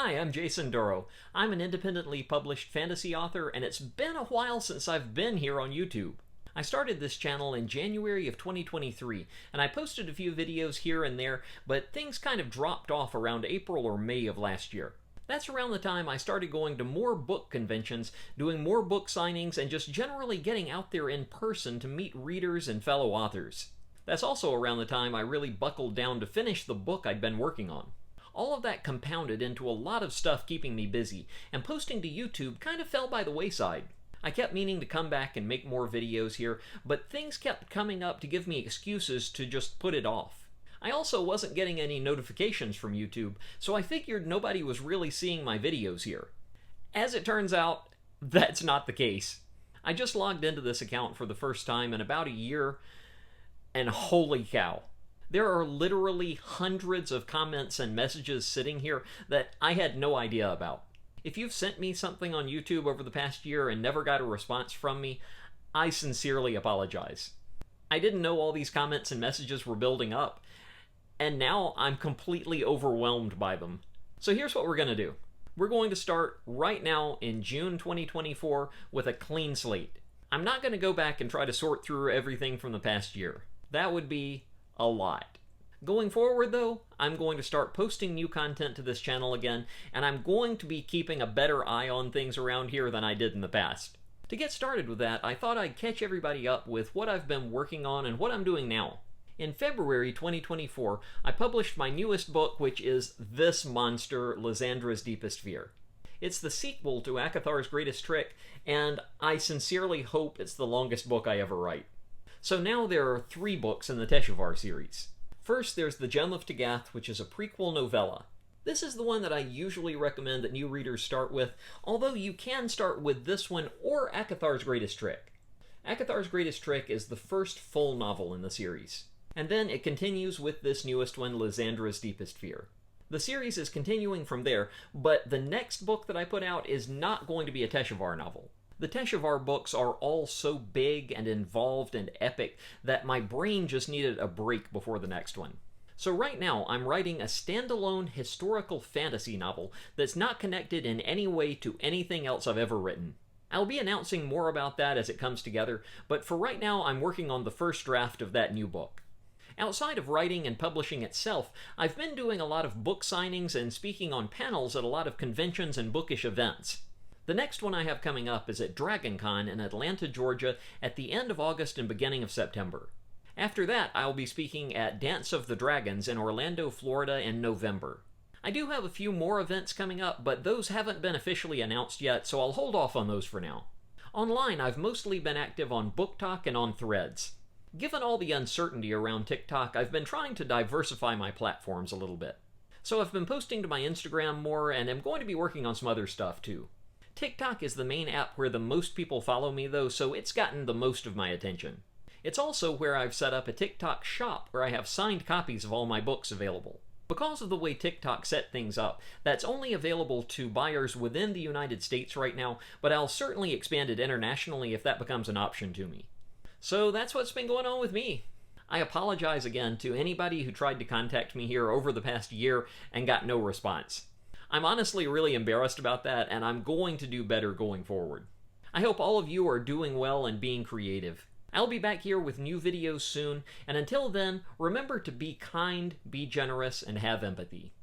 Hi, I'm Jason Duro. I'm an independently published fantasy author, and it's been a while since I've been here on YouTube. I started this channel in January of 2023, and I posted a few videos here and there, but things kind of dropped off around April or May of last year. That's around the time I started going to more book conventions, doing more book signings, and just generally getting out there in person to meet readers and fellow authors. That's also around the time I really buckled down to finish the book I'd been working on. All of that compounded into a lot of stuff keeping me busy, and posting to YouTube kind of fell by the wayside. I kept meaning to come back and make more videos here, but things kept coming up to give me excuses to just put it off. I also wasn't getting any notifications from YouTube, so I figured nobody was really seeing my videos here. As it turns out, that's not the case. I just logged into this account for the first time in about a year, and holy cow. There are literally hundreds of comments and messages sitting here that I had no idea about. If you've sent me something on YouTube over the past year and never got a response from me, I sincerely apologize. I didn't know all these comments and messages were building up, and now I'm completely overwhelmed by them. So here's what we're going to do. We're going to start right now in June 2024 with a clean slate. I'm not going to go back and try to sort through everything from the past year. That would be a lot. Going forward though, I'm going to start posting new content to this channel again, and I'm going to be keeping a better eye on things around here than I did in the past. To get started with that, I thought I'd catch everybody up with what I've been working on and what I'm doing now. In February 2024, I published my newest book, which is this monster, Lysandra's Deepest Fear. It's the sequel to AKITHAR'S Greatest Trick, and I sincerely hope it's the longest book I ever write. So now there are 3 books in the Teshuvah series. First, there's The Gem of Tagath, which is a prequel novella. This is the one that I usually recommend that new readers start with, although you can start with this one or AKITHAR'S Greatest Trick. AKITHAR'S Greatest Trick is the first full novel in the series. And then it continues with this newest one, Lysandra's Deepest Fear. The series is continuing from there, but the next book that I put out is not going to be a Teshuvah novel. The Teshuvah books are all so big and involved and epic that my brain just needed a break before the next one. So right now I'm writing a standalone historical fantasy novel that's not connected in any way to anything else I've ever written. I'll be announcing more about that as it comes together, but for right now I'm working on the first draft of that new book. Outside of writing and publishing itself, I've been doing a lot of book signings and speaking on panels at a lot of conventions and bookish events. The next one I have coming up is at DragonCon in Atlanta, Georgia at the end of August and beginning of September. After that, I'll be speaking at Dance of the Dragons in Orlando, Florida in November. I do have a few more events coming up, but those haven't been officially announced yet, so I'll hold off on those for now. Online, I've mostly been active on BookTok and on Threads. Given all the uncertainty around TikTok, I've been trying to diversify my platforms a little bit. So I've been posting to my Instagram more, and I'm going to be working on some other stuff too. TikTok is the main app where the most people follow me though, so it's gotten the most of my attention. It's also where I've set up a TikTok shop where I have signed copies of all my books available. Because of the way TikTok set things up, that's only available to buyers within the United States right now, but I'll certainly expand it internationally if that becomes an option to me. So that's what's been going on with me. I apologize again to anybody who tried to contact me here over the past year and got no response. I'm honestly really embarrassed about that, and I'm going to do better going forward. I hope all of you are doing well and being creative. I'll be back here with new videos soon, and until then, remember to be kind, be generous, and have empathy.